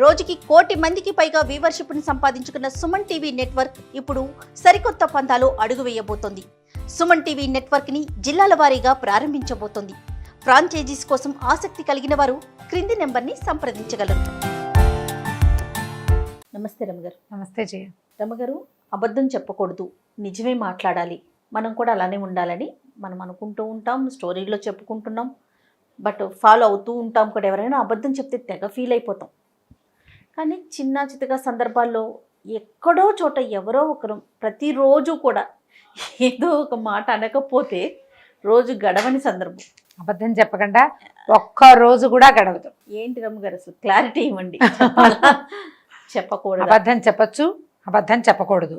రోజుకి 1 కోటి మందికి పైగా వ్యూవర్షిప్ ని సంపాదించుకున్న సుమన్ టీవీ నెట్వర్క్ ఇప్పుడు సరికొత్త పంతాలో అడుగు వేయబోతోంది. సుమన్ టీవీ నెట్వర్క్ ని జిల్లాల వారీగా ప్రారంభించబోతోంది. ఫ్రాంచైజీస్ కోసం ఆసక్తి కలిగిన వారు క్రింది నెంబర్ని సంప్రదించగలరు. నమస్తే రమగారు. నమస్తే జయ. రమగారు, అబద్ధం చెప్పకూడదు, నిజమే మాట్లాడాలి, మనం కూడా అలానే ఉండాలని మనం అనుకుంటూ ఉంటాం, స్టోరీలో చెప్పుకుంటున్నాం, బట్ ఫాలో అవుతూ ఉంటాం కూడా. ఎవరైనా అబద్ధం చెప్తే తెగ ఫీల్ అయిపోతాం. కానీ చిన్న చితగా సందర్భాల్లో ఎక్కడో చోట ఎవరో ఒకరు ప్రతిరోజు కూడా ఏదో ఒక మాట అనకపోతే రోజు గడవని సందర్భం. అబద్ధం చెప్పకుండా ఒక్క రోజు కూడా గడవదు. ఏంటి రమ్మగారు, అసలు క్లారిటీ ఇవ్వండి. చెప్పకూడదు, అబద్ధం చెప్పచ్చు, అబద్ధం చెప్పకూడదు,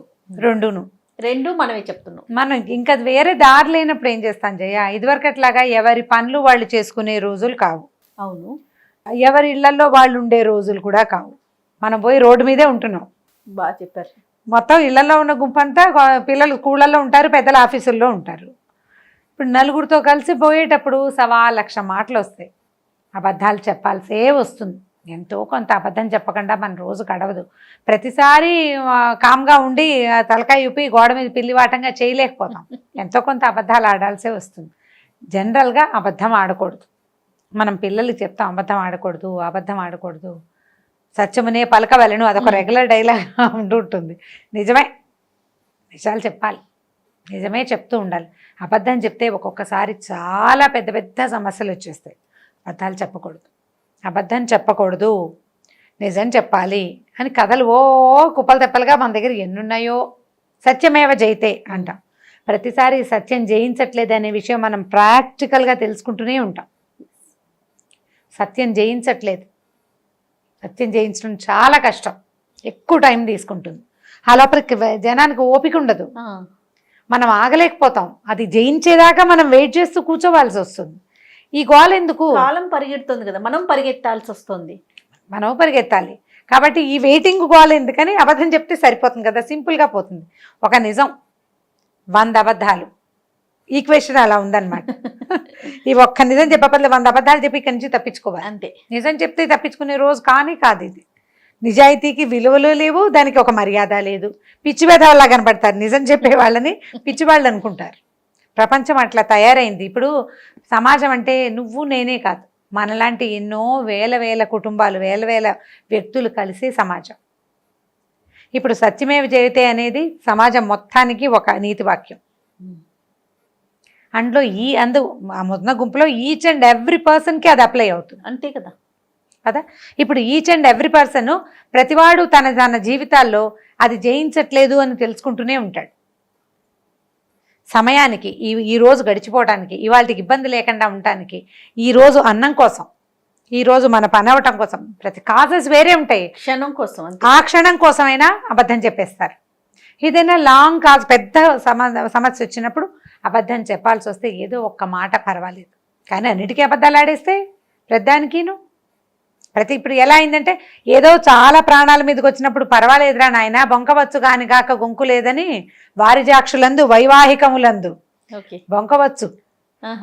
రెండు మనమే చెప్తున్నాం. మనం ఇంకా వేరే దారి లేనప్పుడు ఏం చేస్తాం జయ? ఇదివరకట్లాగా ఎవరి పనులు వాళ్ళు చేసుకునే రోజులు కావు. అవును, ఎవరి ఇళ్లలో వాళ్ళు ఉండే రోజులు కూడా కావు. మనం పోయి రోడ్డు మీదే ఉంటున్నాం. బాగా చెప్పారు. మొత్తం ఇళ్లలో ఉన్న గుంపంతా పిల్లలు స్కూళ్ళల్లో ఉంటారు, పెద్దల ఆఫీసుల్లో ఉంటారు. ఇప్పుడు నలుగురితో కలిసి పోయేటప్పుడు 1,00,000 మాటలు వస్తాయి. అబద్ధాలు చెప్పాల్సే వస్తుంది. ఎంతో కొంత అబద్ధం చెప్పకుండా మన రోజు గడవదు. ప్రతిసారి కామ్గా ఉండి తలకాయ ఊపి గోడ మీద పిల్లివాటంగా చేయలేకపోతాం. ఎంతో కొంత అబద్ధాలు ఆడాల్సే వస్తుంది. జనరల్గా అబద్ధం ఆడకూడదు. మనం పిల్లలకి చెప్తాం అబద్ధం ఆడకూడదు, అబద్ధం ఆడకూడదు, సత్యమునే పలకవలను, అదొక రెగ్యులర్ డైలాగ్ ఉంటుంటుంది. నిజమే, నిజాలు చెప్పాలి, నిజమే చెప్తూ ఉండాలి. అబద్ధం చెప్తే ఒక్కొక్కసారి చాలా పెద్ద పెద్ద సమస్యలు వచ్చేస్తాయి. అబద్ధాలు చెప్పకూడదు, అబద్ధం చెప్పకూడదు, నిజం చెప్పాలి అని కథలు కుప్పలు తెప్పలుగా మన దగ్గర ఎన్నున్నాయో. సత్యమేవ జయితే అంటాం. ప్రతిసారి సత్యం జయించట్లేదు అనే విషయం మనం ప్రాక్టికల్గా తెలుసుకుంటూనే ఉంటాం. సత్యం జయించట్లేదు, సత్యం జయించడం చాలా కష్టం, ఎక్కువ టైం తీసుకుంటుంది. ఆ లోపలికి జనానికి ఓపిక ఉండదు, మనం ఆగలేకపోతాం. అది జయించేదాకా మనం వెయిట్ చేస్తూ కూర్చోవాల్సి వస్తుంది. ఈ గోల్ ఎందుకు? కాలం పరిగెడుతుంది కదా, మనం పరిగెత్తాల్సి వస్తుంది. మనం పరిగెత్తాలి కాబట్టి ఈ వెయిటింగ్ గోల్ ఎందుకని? అబద్ధం చెప్తే సరిపోతుంది కదా, సింపుల్గా పోతుంది. ఒక నిజం 100 అబద్ధాలు, ఈక్వేషన్ అలా ఉందన్నమాట. ఈ ఒక్క నిజం చెప్పబద్దు 100 అబద్ధాలు చెప్పి ఇక్కడి నుంచి తప్పించుకోవాలి అంతే. నిజం చెప్తే తప్పించుకునే రోజు కానీ కాదు ఇది. నిజాయితీకి విలువలు లేవు, దానికి ఒక మర్యాద లేదు. పిచ్చి వేధవల్లా కనపడతారు నిజం చెప్పే వాళ్ళని, పిచ్చివాళ్ళు అనుకుంటారు. ప్రపంచం అట్లా తయారైంది. ఇప్పుడు సమాజం అంటే నువ్వు నేనే కాదు, మనలాంటి ఎన్నో వేల కుటుంబాలు, వేల వ్యక్తులు కలిసే సమాజం. ఇప్పుడు సత్యమేవ జయతే అనేది సమాజం మొత్తానికి ఒక నీతి వాక్యం. అందులో ఆ మొన్న గుంపులో ఈచ్ అండ్ ఎవ్రీ పర్సన్కి అది అప్లై అవుతుంది. అంతే కదా. ఇప్పుడు ఈచ్ అండ్ ఎవ్రీ పర్సన్, ప్రతివాడు తన జీవితాల్లో అది జయించట్లేదు అని తెలుసుకుంటూనే ఉంటాడు. సమయానికి ఈ రోజు గడిచిపోవటానికి, ఇవాళకి ఇబ్బంది లేకుండా ఉండటానికి, ఈరోజు అన్నం కోసం, ఈరోజు మన పని అవటం కోసం, ప్రతి కాజెస్ వేరే ఉంటాయి. క్షణం కోసం, ఆ క్షణం కోసమైనా అబద్ధం చెప్పేస్తారు. ఏదైనా లాంగ్ కాజ్, పెద్ద సమస్య వచ్చినప్పుడు అబద్ధం చెప్పాల్సి వస్తే ఏదో ఒక్క మాట పర్వాలేదు, కానీ అన్నిటికీ అబద్ధాలు ఆడేస్తే ప్రతిదానికిను ఇప్పుడు ఎలా అయిందంటే, ఏదో చాలా ప్రాణాల మీదకి వచ్చినప్పుడు పర్వాలేదురా నాయన, బొంకవచ్చు కాని కాక గొంకు లేదని వారిజాక్షులందు వైవాహికములందు బొంకవచ్చు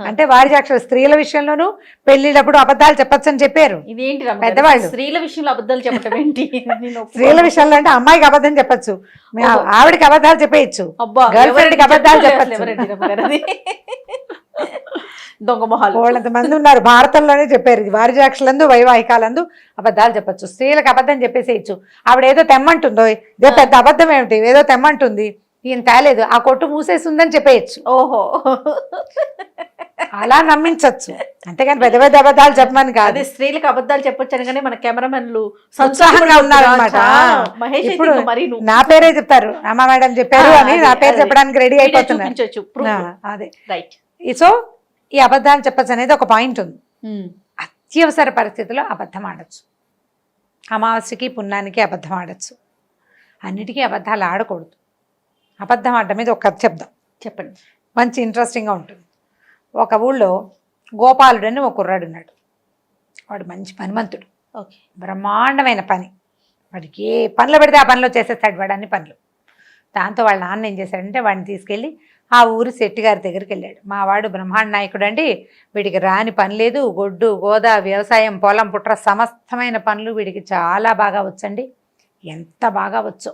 అంటే వారిజాక్షులు స్త్రీల విషయంలోనూ పెళ్లిళ్ళప్పుడు అబద్ధాలు చెప్పచ్చు అని చెప్పారు. ఇదేంటి పెద్దవాళ్ళు? స్త్రీల విషయంలో అబద్ధాలు చెప్పడం ఏంటి? స్త్రీల విషయంలో అంటే అమ్మాయికి అబద్ధం చెప్పచ్చు, ఆవిడకి అబద్ధాలు చెప్పేయచ్చు, గర్ల్ ఫ్రెండ్కి అబద్ధాలు చెప్పచ్చు. దొంగ మొహాలు వాళ్ళంత మంది ఉన్నారు. భారతంలోనే చెప్పారు, ఇది వారిజాక్షులందు వైవాహికాలందు అబద్ధాలు చెప్పచ్చు. స్త్రీలకు అబద్ధం చెప్పేసేయచ్చు. ఆవిడ ఏదో తెమ్మంటుందో, ఇదో పెద్ద అబద్ధం ఏమిటి, ఏదో తెమ్మంటుంది, ఈయన తేలేదు, ఆ కొట్టు మూసేసిందని చెప్పేయచ్చు. ఓహో, అలా నమ్మించవచ్చు, అంతేగాని పెద్ద పెద్ద అబద్ధాలు చెప్పమని కాదు. స్త్రీలకు అబద్ధాలు చెప్పొచ్చు అనగానే మన కెమెరామెన్లు ఉత్సాహంగా ఉన్నారనమాట. ఇప్పుడు నా పేరే చెప్తారు, రామా మేడం చెప్పారు అని నా పేరు చెప్పడానికి రెడీ అయిపోతున్నారు. అదే రైట్. సో ఈ అబద్ధాలు చెప్పచ్చు అనేది ఒక పాయింట్ ఉంది. అత్యవసర పరిస్థితుల్లో అబద్ధం ఆడచ్చు. అమావాస్యకి పుణ్యానికి అబద్ధం ఆడచ్చు, అన్నిటికీ అబద్ధాలు ఆడకూడదు. అబద్ధం ఆడడం మీద ఒక కథ చెప్దాం. చెప్పండి, మంచి ఇంట్రెస్టింగ్గా ఉంటుంది. ఒక ఊళ్ళో గోపాలుడు అని ఒక కుర్రాడు ఉన్నాడు. వాడు మంచి పనిమంతుడు, బ్రహ్మాండమైన పని. వాడికి ఏ పనులు పెడితే ఆ పనిలో చేసేస్తాడు వాడు, అన్ని పనులు. దాంతో వాళ్ళ నాన్న ఏం చేశాడంటే వాడిని తీసుకెళ్ళి ఆ ఊరి శెట్టి గారి దగ్గరికి వెళ్ళాడు. మా వాడు బ్రహ్మాండ నాయకుడు అండి, వీడికి రాని పని లేదు, గొడ్డు గోదా వ్యవసాయం పొలం పుట్ర సమస్తమైన పనులు వీడికి చాలా బాగా వచ్చండి. ఎంత బాగా వచ్చో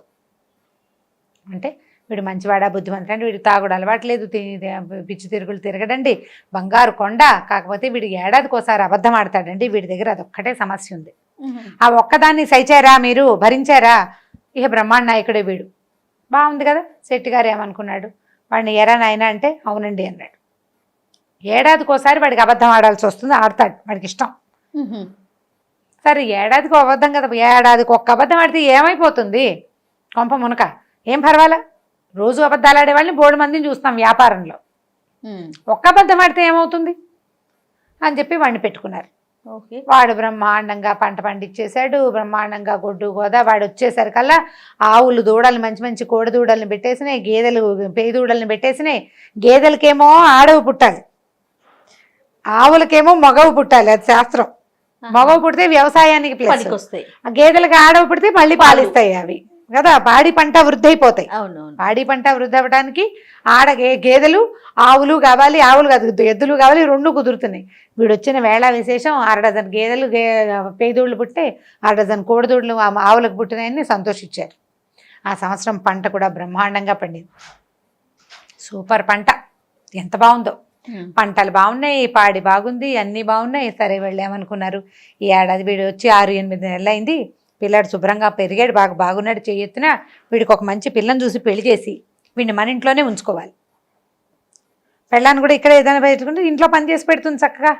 అంటే వీడు మంచివాడా బుద్ధిమంతుడు అంటే వీడికి తాగుడు అలవాటు లేదు, పిచ్చి తిరుగులు తిరగడండి, బంగారు కొండ. కాకపోతే వీడికి ఏడాదికి ఒకసారి అబద్ధం ఆడతాడండి, వీడి దగ్గర అదొక్కటే సమస్య ఉంది. ఆ ఒక్కదాన్ని సహిచారా మీరు, భరించారా, ఇక బ్రహ్మాండ నాయకుడే వీడు. బాగుంది కదా. శెట్టి గారు ఏమనుకున్నాడు, వాడిని ఎరా నాయన అంటే అవునండి అన్నాడు. ఏడాదికోసారి వాడికి అబద్ధం ఆడాల్సి వస్తుంది, ఆడతాడు, వాడికి ఇష్టం. సరే ఏడాదికి అబద్ధం కదా, ఏడాదికి ఒక్క అబద్ధం ఆడితే ఏమైపోతుంది, కొంప మునక ఏం పర్వాలా. రోజు అబద్ధాలు ఆడేవాళ్ళని బోడు మందిని చూస్తాం వ్యాపారంలో, ఒక్క అబద్ధం ఆడితే ఏమవుతుంది అని చెప్పి వాడిని పెట్టుకున్నారు. వాడు బ్రహ్మాండంగా పంట పండించేశాడు, బ్రహ్మాండంగా గొడ్డు గోదా. వాడు వచ్చేసరికల్లా ఆవులు దూడలు మంచి మంచి కోడి దూడల్ని పెట్టేసినాయి, గేదెలు పేయి దూడల్ని పెట్టేసినాయి. గేదెలకేమో ఆడవు పుట్టాలి, ఆవులకేమో మగవు పుట్టాలి, అది శాస్త్రం. మగవు పుడితే వ్యవసాయానికి ప్లస్ వస్తాయి, గేదెలకి ఆడవు పుడితే మళ్ళీ పాలిస్తాయి అవి కదా. పాడి పంట వృద్ధి అయిపోతాయి. పాడి పంట వృద్ధి అవ్వడానికి గేదెలు ఆవులు కావాలి, ఆవులు కాదు ఎద్దులు కావాలి, రెండు కుదురుతున్నాయి. వీడు వచ్చిన వేళ విశేషం 6 డజన్ గేదెలు పేదోళ్ళు పుట్టే, 6 డజన్ కోడిదోళ్ళు ఆవులకు పుట్టినాయని సంతోషించారు. ఆ సంవత్సరం పంట కూడా బ్రహ్మాండంగా పండింది, సూపర్ పంట, ఎంత బాగుందో. పంటలు బాగున్నాయి, పాడి బాగుంది, అన్నీ బాగున్నాయి. సరే వెళ్ళామనుకున్నారు. ఈ ఏడాది వీడు వచ్చి 6-8 నెలలు అయింది. పిల్లాడు శుభ్రంగా పెరిగాడు, బాగున్నాడు, చేయెత్తున వీడికి ఒక మంచి పిల్లని చూసి పెళ్లి చేసి వీడిని మన ఇంట్లోనే ఉంచుకోవాలి. పెళ్ళాన్ని కూడా ఇక్కడ ఏదైనా పెట్టుకుంటే ఇంట్లో పని చేసి పెడుతుంది చక్కగా.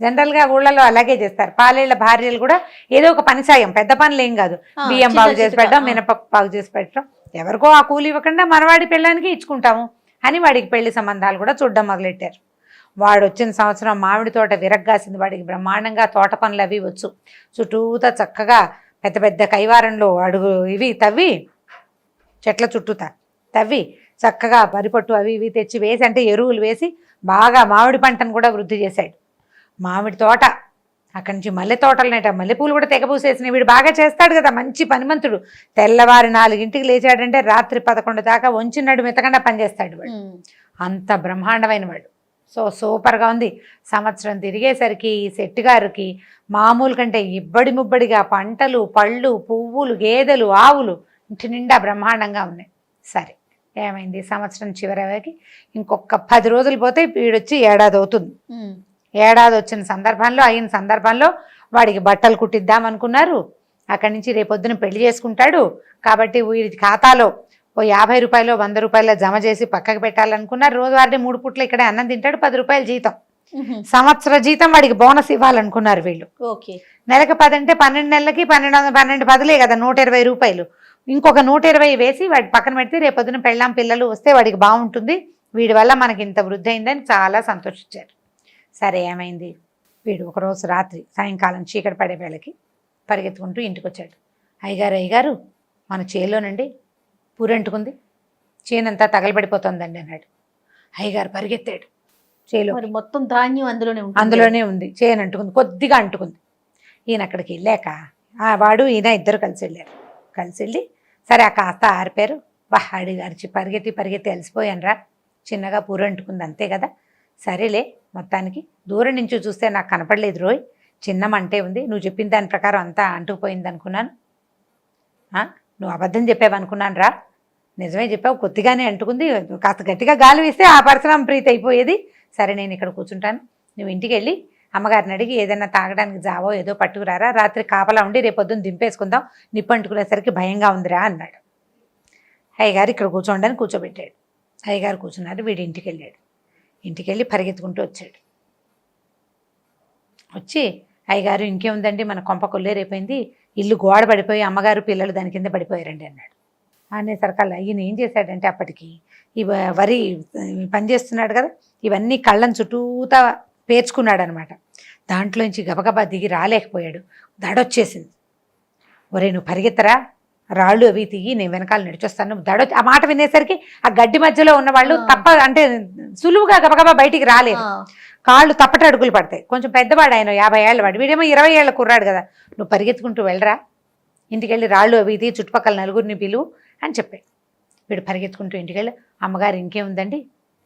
జనరల్గా ఊళ్ళలో అలాగే చేస్తారు. పాలేళ్ల భార్యలు కూడా ఏదో ఒక పని సాయం, పెద్ద పనులు ఏం కాదు, బియ్యం బాగు చేసి పెట్టడం, మినపప్పు బాగు చేసి పెట్టడం, ఎవరికో ఆ కూలి ఇవ్వకుండా మనవాడి పెళ్ళానికి ఇచ్చుకుంటాము అని వాడికి పెళ్లి సంబంధాలు కూడా చూడడం మొదలెట్టారు. వాడు వచ్చిన సంవత్సరం మామిడి తోట విరగ్గాసింది. వాడికి బ్రహ్మాండంగా తోట పనులు అవి వచ్చు. చుట్టూతా చక్కగా పెద్ద పెద్ద కైవారంలో అడుగు ఇవి తవ్వి, చెట్ల చుట్టూతా తవ్వి చక్కగా వరిపట్టు అవి ఇవి తెచ్చి వేసి, అంటే ఎరువులు వేసి బాగా మామిడి పంటను కూడా వృద్ధి చేశాడు. మామిడి తోట, అక్కడి నుంచి మల్లె తోటలనేట, మల్లెపూలు కూడా తెగపూసేసినాయి. వీడు బాగా చేస్తాడు కదా, మంచి పనిమంతుడు. తెల్లవారి 4 లేచాడంటే రాత్రి 11 దాకా వంచినడు మెత్తకుండా పనిచేస్తాడు వాడు, అంత బ్రహ్మాండమైన వాడు. సూపర్గా ఉంది. సంవత్సరం తిరిగేసరికి శెట్టి గారికి మామూలు కంటే ఇబ్బడి ముబ్బడిగా పంటలు, పళ్ళు, పువ్వులు, గేదెలు, ఆవులు ఇంటి నిండా బ్రహ్మాండంగా ఉన్నాయి. సరే ఏమైంది, సంవత్సరం చివరికి ఇంకొక 10 రోజులు పోతే వీడొచ్చి ఏడాది అవుతుంది. ఏడాది వచ్చిన సందర్భంలో, అయిన సందర్భంలో వాడికి బట్టలు కుట్టిద్దామనుకున్నారు. అక్కడి నుంచి రేపొద్దున పెళ్లి చేసుకుంటాడు కాబట్టి వీడి ఖాతాలో ఓ 50 రూపాయలు 100 రూపాయలు జమ చేసి పక్కకు పెట్టాలనుకున్నారు. రోజువారీ 3 పూట్ల ఇక్కడే అన్నం తింటాడు, 10 రూపాయలు జీతం, సంవత్సర జీతం వాడికి బోనస్ ఇవ్వాలనుకున్నారు వీళ్ళు. నెలకు 10 అంటే 12 నెలలకి 12 10 కదా, 120 రూపాయలు. ఇంకొక 120 వేసి వాడి పక్కన పెడితే రేపొద్దున పెళ్ళాం పిల్లలు వస్తే వాడికి బాగుంటుంది, వీడి వల్ల మనకి ఇంత వృద్ధి అయిందని చాలా సంతోషించారు. సరే ఏమైంది, వీడు ఒకరోజు రాత్రి సాయంకాలం చీకటి పడే వేళకి పరిగెత్తుకుంటూ ఇంటికి వచ్చాడు. అయ్యగారు మన చేలోనండి పూరంటుకుంది, చేనంతా తగలబడిపోతుందండి అన్నాడు. అయ్యగారు పరిగెత్తాడు. చేలో మొత్తం ధాన్యం అందులోనే ఉంది, చేను అంటుకుంది, కొద్దిగా అంటుకుంది. ఈయన అక్కడికి వెళ్ళాక వాడు ఈయన ఇద్దరు కలిసి వెళ్ళారు. కలిసి వెళ్ళి సరే ఆ కాస్త ఆరిపారు. అరిచి పరిగెత్తి అలసిపోయాను రా, చిన్నగా పూరంటుకుంది అంతే కదా, సరేలే మొత్తానికి దూరం నుంచి చూస్తే నాకు కనపడలేదు రోయ్, చిన్న మంటే ఉంది, నువ్వు చెప్పిన దాని ప్రకారం అంతా అంటుకుపోయింది అనుకున్నాను, నువ్వు అబద్ధం చెప్పావు అనుకున్నాను రా, నిజమే చెప్పావు, కొద్దిగానే అంటుకుంది, కాస్త గట్టిగా గాలి వేస్తే ఆ పరశురామ ప్రీతి అయిపోయేది. సరే నేను ఇక్కడ కూర్చుంటాను, నువ్వు ఇంటికి వెళ్ళి అమ్మగారిని అడిగి ఏదైనా తాగడానికి జావో ఏదో పట్టుకురారా, రాత్రి కాపలా ఉండి రేపొద్దున దింపేసుకుందాం, నిప్పు అంటుకునేసరికి భయంగా ఉందిరా అన్నాడు. అయ్యగారు ఇక్కడ కూర్చోండి అని కూర్చోబెట్టాడు. అయ్యగారు కూర్చున్నారు. వీడి ఇంటికి వెళ్ళాడు. ఇంటికి వెళ్ళి పరిగెత్తుకుంటూ వచ్చాడు. వచ్చి అయ్యగారు ఇంకేముందండి, మన కొంప కొల్లేరైపోయింది, ఇల్లు గోడ పడిపోయి అమ్మగారు పిల్లలు దాని కింద పడిపోయారండి అన్నాడు. అనేసరికల్లా ఈయన ఏం చేశాడంటే అప్పటికి ఈ వరి పనిచేస్తున్నాడు కదా, ఇవన్నీ కళ్ళని చుట్టూతా పేర్చుకున్నాడు అనమాట. దాంట్లోంచి గబగబా దిగి రాలేకపోయాడు, దడొచ్చేసింది. ఒరే నువ్వు పరిగెత్తరా, రాళ్ళు అవి తీగి నేను వెనకాల నడిచొస్తాను, ఆ మాట వినేసరికి ఆ గడ్డి మధ్యలో ఉన్న వాళ్ళు అంటే సులువుగా గబగబా బయటికి రాలేదు, కాళ్ళు తప్పట అడుగులు పడతాయి. కొంచెం పెద్దవాడు ఆయన, 50 ఏళ్ళ వాడు, వీడేమో 20 ఏళ్ళ కుర్రాడు కదా, నువ్వు పరిగెత్తుకుంటూ వెళ్ళరా, ఇంటికి వెళ్ళి రాళ్ళు అవి తీ, చుట్టుపక్కల నలుగురిని పిలువు అని చెప్పాడు. వీడు పరిగెత్తుకుంటూ ఇంటికి వెళ్ళి అమ్మగారు ఇంకేముందండి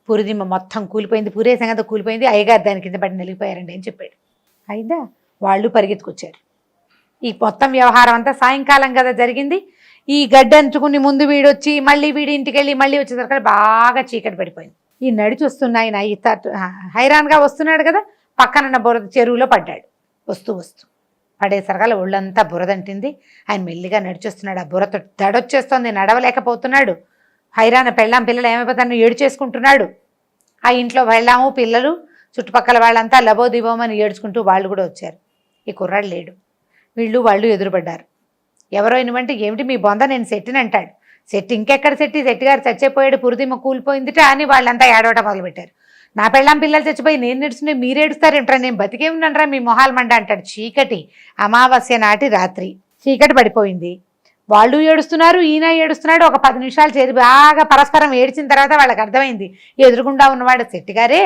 పూరిదిమ్మ మొత్తం కూలిపోయింది, పూరే సంగతి కూలిపోయింది, అయ్యగారు దాని కింద పడి నలిగిపోయారండి అని చెప్పాడు. అయిదా వాళ్ళు పరిగెత్తుకొచ్చారు. ఈ మొత్తం వ్యవహారం అంతా సాయంకాలం కదా జరిగింది. ఈ గడ్డి అంచుకుని ముందు వీడొచ్చి మళ్ళీ వీడి ఇంటికి వెళ్ళి మళ్ళీ వచ్చేసరికి బాగా చీకటి పడిపోయింది. ఈ నడిచి వస్తున్న ఆయన హైరాన్గా వస్తున్నాడు కదా, పక్కనున్న బురద చెరువులో పడ్డాడు. వస్తూ పడేసరికల్లా ఒళ్ళంతా బురదంటింది. ఆయన మెల్లిగా నడిచొస్తున్నాడు. ఆ బురద దడొచ్చేస్తుంది, నడవలేకపోతున్నాడు. హైరాణ పెళ్ళాం పిల్లలు ఏమైపోతాను ఏడు చేసుకుంటున్నాడు. ఆ ఇంట్లో పెళ్ళాము పిల్లలు చుట్టుపక్కల వాళ్ళంతా లబోదిబోమని ఏడ్చుకుంటూ వాళ్ళు కూడా వచ్చారు. ఈ కుర్రాడు లేడు. వాళ్ళు ఎదురుపడ్డారు. ఎవరో ఇనువంటే ఏమిటి మీ బొంద నేను సెట్టిని అంటాడు. సెట్ ఇంకెక్కడ సెట్టి గారు చచ్చిపోయాడు, పురిదిమ్మ కూలిపోయిందిట అని వాళ్ళంతా ఏడవటం మొదలుపెట్టారు. నా పెళ్ళాం పిల్లలు చచ్చిపోయి నేను నేడుస్తుంటే మీరు ఏడుస్తారేంట్రా, నేను బతికే ఉన్నానరా మీ మొహాలు మండ అంటాడు. చీకటి అమావాస్య నాటి రాత్రి చీకటి పడిపోయింది. వాళ్ళు ఏడుస్తున్నారు, ఈయన ఏడుస్తున్నాడు. ఒక 10 నిమిషాలు చేరి బాగా పరస్పరం ఏడ్చిన తర్వాత వాళ్ళకి అర్థమైంది ఎదురుగుండా ఉన్నవాడు శెట్టి గారే,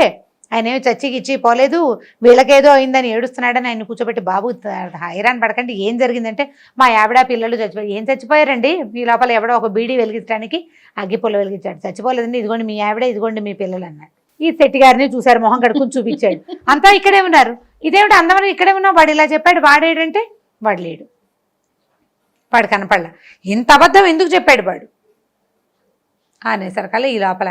ఆయన ఏమి చచ్చిగిచ్చి పోలేదు, వీళ్ళకేదో అయిందని ఏడుస్తున్నాడని ఆయన కూర్చోబెట్టి, బాబు హైరాన్ పడకండి, ఏం జరిగిందంటే మా ఆవిడ పిల్లలు చచ్చిపోయి. ఏం చచ్చిపోయారండి? మీ లోపల ఎవడో ఒక బీడీ వెలిగించడానికి అగ్గిపుల్ల వెలిగించాడు. చచ్చిపోలేదండి, ఇదిగోండి మీ ఆవిడ, ఇదిగోండి మీ పిల్లలు అన్నాడు. ఈ శెట్టి గారిని చూశారు, మొహం కడుకుని చూపించాడు. అంతా ఇక్కడే ఉన్నారు. ఇదేమిటి అందమని ఇక్కడే ఉన్నావు, వాడు ఇలా చెప్పాడు, వాడేడంటే వాడు లేడు, వాడు కనపడలా. ఇంత అబద్ధం ఎందుకు చెప్పాడు వాడు అనేసరికల్లా ఈ లోపల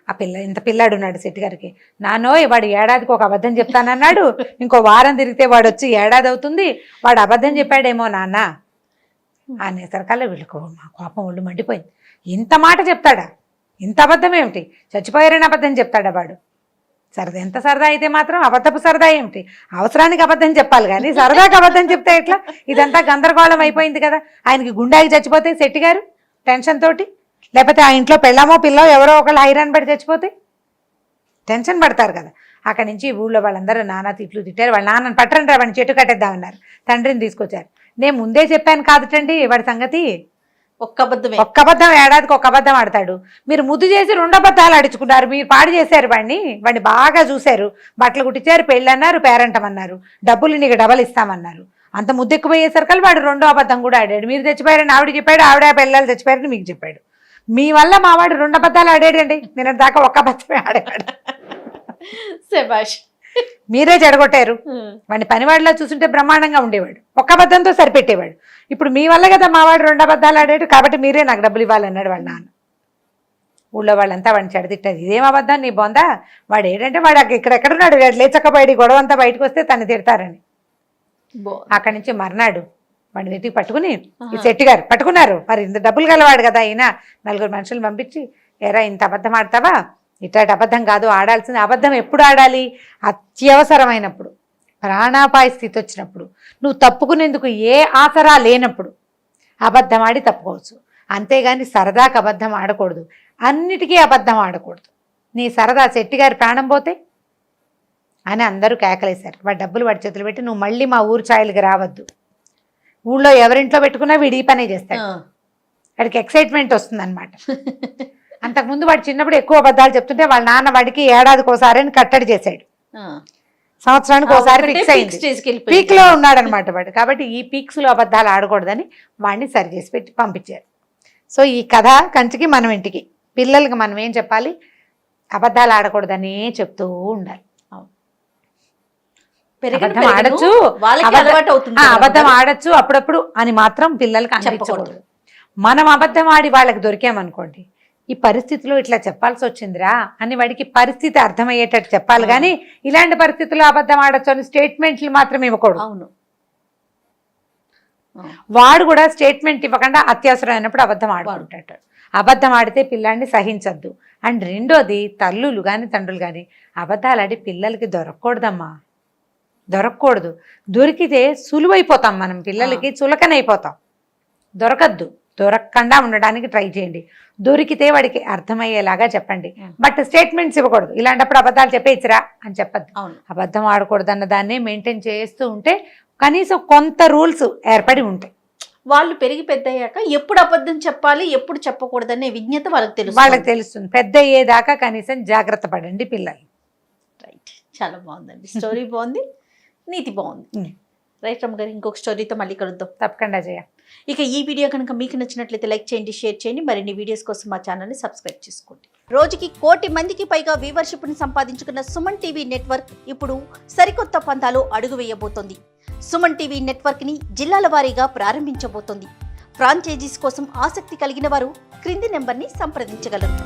ఆ ఇంత పిల్లాడు ఉన్నాడు శెట్టి గారికి. నానోయ్ వాడు ఏడాదికి ఒక అబద్ధం చెప్తానన్నాడు, ఇంకో వారం తిరిగితే వాడు వచ్చి ఏడాది అవుతుంది, వాడు అబద్ధం చెప్పాడేమో నాన్న అనేసరికల్లా వీళ్ళకు మా కోపం ఒళ్ళు మండిపోయింది. ఇంత మాట చెప్తాడా, ఇంత అబద్ధం ఏమిటి, చచ్చిపోయారని అబద్ధం చెప్తాడా వాడు? సరదా ఎంత సరదా అయితే మాత్రం అబద్ధపు సరదా ఏమిటి? అవసరానికి అబద్ధం చెప్పాలి కానీ సరదాకి అబద్ధం చెప్తే ఎట్లా? ఇదంతా గందరగోళం అయిపోయింది కదా. ఆయనకి గుండాకి చచ్చిపోతే శెట్టి గారు టెన్షన్ తోటి, లేకపోతే ఆ ఇంట్లో పెళ్ళామో పిల్లో ఎవరో ఒకళ్ళు హైరాన్ పడి చచ్చిపోతే టెన్షన్ పడతారు కదా. అక్కడి నుంచి ఊళ్ళో వాళ్ళందరూ నానా తిట్లు తిట్టారు. వాళ్ళ నాన్నని పట్టరండి రా, వాడిని చెట్టు కట్టేద్దామన్నారు. తండ్రిని తీసుకొచ్చారు. నేను ముందే చెప్పాను కాదుటండి వాడి సంగతి, ఒక్క అబద్ధం ఏడాదికి ఒక అబద్ధం ఆడతాడు. మీరు ముద్దు చేసి 2 అబద్ధాలు ఆడించుకున్నారు, మీరు పాడు చేశారు వాడిని బాగా చూశారు, బట్టలు కుట్టించారు, పెళ్ళి అన్నారు, పేరంటం అన్నారు, డబ్బులు నీకు డబల్ ఇస్తామన్నారు. అంత ముద్దు ఎక్కువయ్యేసరికి వాడు 2వ అబద్ధం కూడా ఆడాడు. మీరు చచ్చిపోయారని ఆవిడ చెప్పాడు, ఆవిడ పిల్లలు చచ్చిపోయారని మీకు చెప్పాడు. మీ వల్ల మా వాడు 2 అబద్ధాలు ఆడాడండి, నేను దాకా ఒక్క అబద్ధమే ఆడాడు. శభాష్, మీరే చెడగొట్టారు. వాడిని పనివాడిలా చూస్తుంటే బ్రహ్మాండంగా ఉండేవాడు, ఒక్క అబద్ధంతో సరిపెట్టేవాడు. ఇప్పుడు మీ వల్ల కదా మా వాడు 2 అబద్ధాలు ఆడాడు, కాబట్టి మీరే నాకు డబ్బులు ఇవ్వాలన్నాడు వాళ్ళ నాన్న. ఊళ్ళో వాళ్ళంతా వాడిని చెడదిట్టారు. ఇదేం అబద్ధం నీ బొందా, వాడు ఏంటంటే వాడు ఇక్కడెక్కడున్నాడు, లేచకపోయాడు, గొడవ అంతా బయటకు వస్తే తను తిడతారని. అక్కడి నుంచి మర్నాడు వాడిని వెతికి పట్టుకుని ఈ శెట్టి గారు పట్టుకున్నారు. మరి ఇంత డబ్బులు గలవాడు కదా ఈయన, 4 మనుషులు పంపించి, ఎరా ఇంత అబద్ధం ఆడతావా, ఇట్లాంటి అబద్ధం కాదు ఆడాల్సింది. అబద్ధం ఎప్పుడు ఆడాలి? అత్యవసరమైనప్పుడు, ప్రాణాపాయ స్థితి వచ్చినప్పుడు, నువ్వు తప్పుకునేందుకు ఏ ఆసరా లేనప్పుడు అబద్ధం ఆడి తప్పుకోవచ్చు. అంతేగాని సరదాకి అబద్ధం ఆడకూడదు, అన్నిటికీ అబద్ధం ఆడకూడదు. నీ సరదా శెట్టి గారి ప్రాణం పోతే అని అందరూ కేకలేశారు. వాడి డబ్బులు వాడి చేతులు పెట్టి, నువ్వు మళ్ళీ మా ఊరు ఛాయలకి రావద్దు, ఊళ్ళో ఎవరింట్లో పెట్టుకున్నా వీడి ఈ పనే చేస్తాడు, వాడికి ఎక్సైట్మెంట్ వస్తుంది అనమాట. అంతకుముందు వాడు చిన్నప్పుడు ఎక్కువ అబద్ధాలు చెప్తుంటే వాళ్ళ నాన్న వాడికి ఏడాదికి ఒకసారి అని కట్టడి చేశాడు, సంవత్సరానికి ఒకసారి ఫిక్స్ అయింది, పీక్ లో ఉన్నాడు అనమాట వాడు. కాబట్టి ఈ పీక్స్ లో అబద్ధాలు ఆడకూడదని వాడిని సరి చేసి పెట్టి పంపించారు. సో ఈ కథ కంచికి మనం ఇంటికి, పిల్లలకి మనం ఏం చెప్పాలి, అబద్ధాలు ఆడకూడదని చెప్తూ ఉండాలి. అబద్ధం ఆడచ్చు, అబద్ధం ఆడచ్చు అప్పుడప్పుడు అని మాత్రం పిల్లలకి అనిపించకూడదు. మనం అబద్ధం ఆడి వాళ్ళకి దొరికామనుకోండి, ఈ పరిస్థితిలో ఇట్లా చెప్పాల్సి వచ్చిందిరా అని వాడికి పరిస్థితి అర్థమయ్యేటట్టు చెప్పాలి కానీ ఇలాంటి పరిస్థితుల్లో అబద్ధం ఆడచ్చు అని స్టేట్మెంట్లు మాత్రం ఇవ్వకూడదు. అవును, వాడు కూడా స్టేట్మెంట్ ఇవ్వకుండా అత్యవసరమైనప్పుడు అబద్ధం ఆడుకుంటాడు. అబద్ధం ఆడితే పిల్లాన్ని సహించద్దు. అండ్ రెండోది, తల్లులు కానీ తండ్రులు కానీ అబద్ధాలు ఆడి పిల్లలకి దొరకకూడదమ్మా, దొరకకూడదు. దొరికితే సులువైపోతాం, మనం పిల్లలకి చులకనైపోతాం. దొరకద్దు, దొరకకుండా ఉండడానికి ట్రై చేయండి. దొరికితే వాడికి అర్థమయ్యేలాగా చెప్పండి, బట్ స్టేట్మెంట్స్ ఇవ్వకూడదు. ఇలాంటప్పుడు అబద్ధాలు చెప్పేచ్చిరా అని చెప్పద్దు. అబద్ధం ఆడకూడదు అన్న దాన్ని మెయింటైన్ చేస్తూ ఉంటే కనీసం కొంత రూల్స్ ఏర్పడి ఉంటాయి. వాళ్ళు పెరిగి పెద్ద అయ్యాక ఎప్పుడు అబద్ధం చెప్పాలి, ఎప్పుడు చెప్పకూడదనే విజ్ఞత వాళ్ళకి తెలుస్తుంది. పెద్ద అయ్యేదాకా కనీసం జాగ్రత్త పడండి పిల్లలు. రైట్, చాలా బాగుందండి, స్టోరీ బాగుంది, నీతి బాగుంది. రైట్ రమ్మ గారు, ఇంకొక స్టోరీతో మళ్ళీ కలుద్దాం. తప్పకుండా జయ. ఇక ఈ వీడియో కనుక మీకు నచ్చినట్లయితే లైక్ చేయండి, షేర్ చేయండి. మరిన్ని వీడియోస్ కోసం మా ఛానల్ని సబ్స్క్రైబ్ చేసుకోండి. రోజుకి 1 కోటి మందికి పైగా వ్యూవర్షిప్ని సంపాదించుకున్న సుమన్ టీవీ నెట్వర్క్ ఇప్పుడు సరికొత్త పంతాలో అడుగు వేయబోతోంది. సుమన్ టీవీ నెట్వర్క్ని జిల్లాల వారీగా ప్రారంభించబోతోంది. ఫ్రాంచైజీస్ కోసం ఆసక్తి కలిగిన వారు క్రింది నెంబర్ని సంప్రదించగలరు.